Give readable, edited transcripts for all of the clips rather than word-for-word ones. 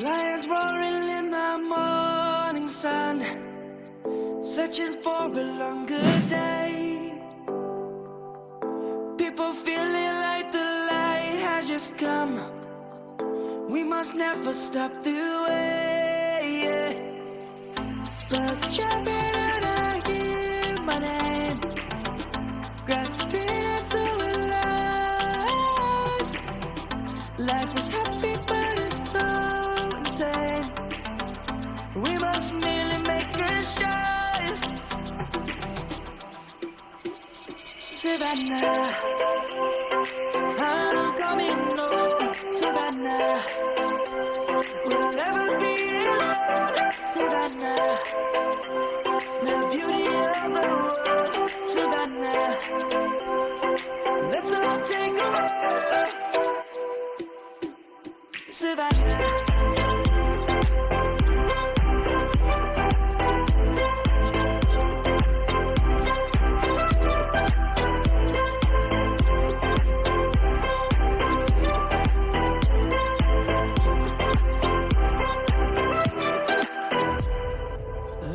Lions roaring in the morning sun, searching for a longer day. People feeling like the light has just come. We must never stop the way. Birds chirping and I hear my name, grasping into life. Life is happy but it's so insane. We must merely make a start. Savannah, I'm coming home. Savannah, we'll never be alone. Savannah, the beauty of the world. Savannah, let's all take a walk. Savannah.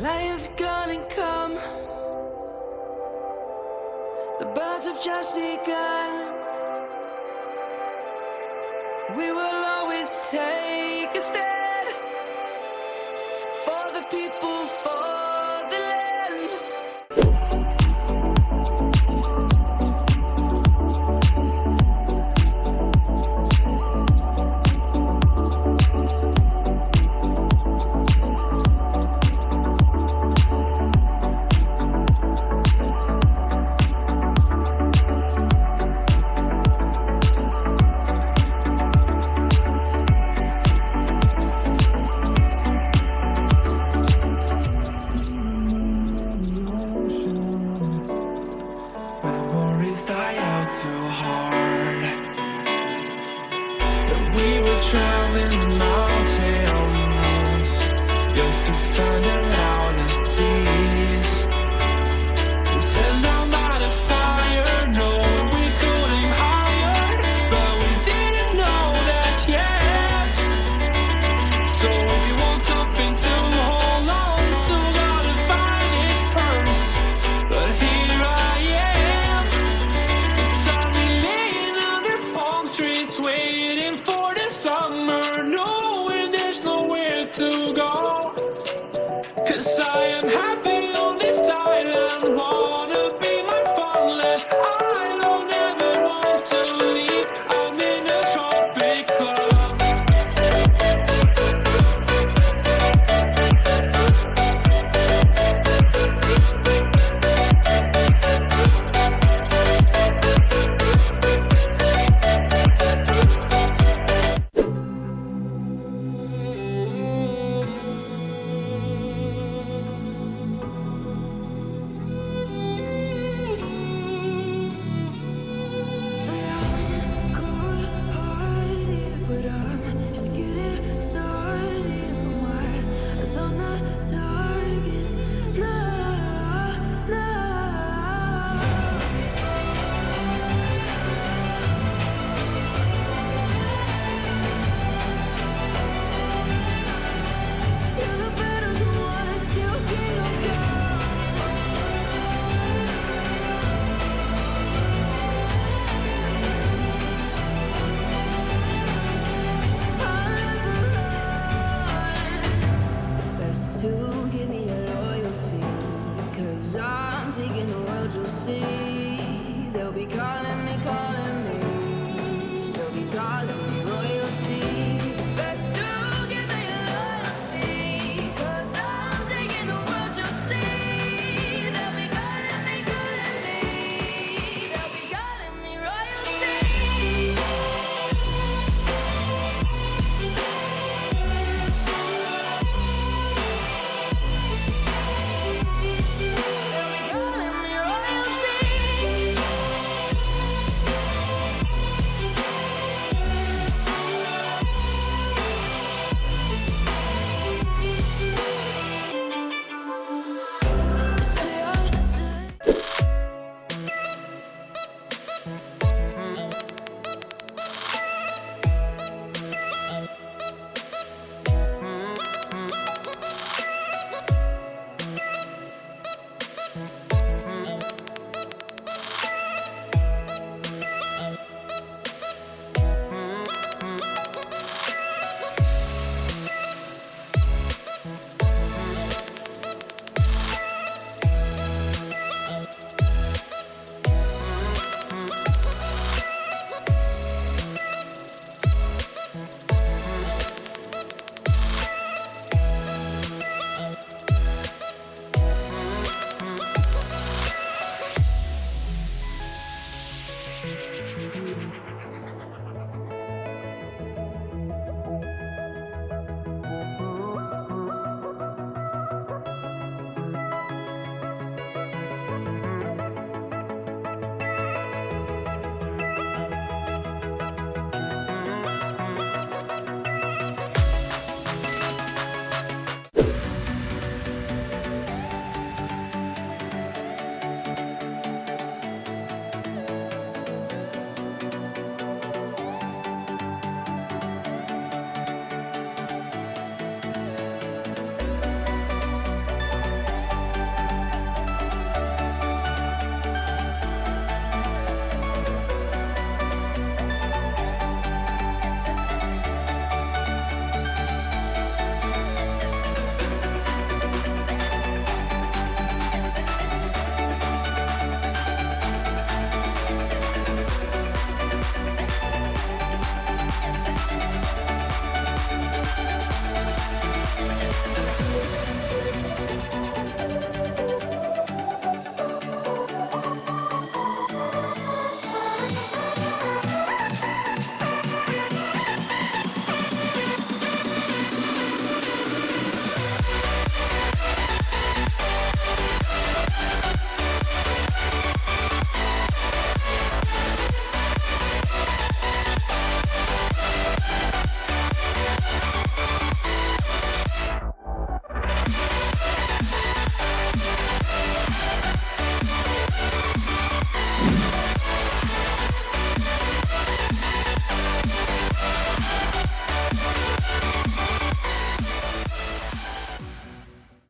Light is gonna come. The birds have just begun. We will always take a stand for the people, for the land. Die out too hard. That we were traveling mountains just to find the loudest seas. We set down by the fire, knowing we could aim higher, but we didn't know that yet. So if you want something to hold on to, gotta find it first. But here I am, waiting for the summer, knowing there's nowhere to go.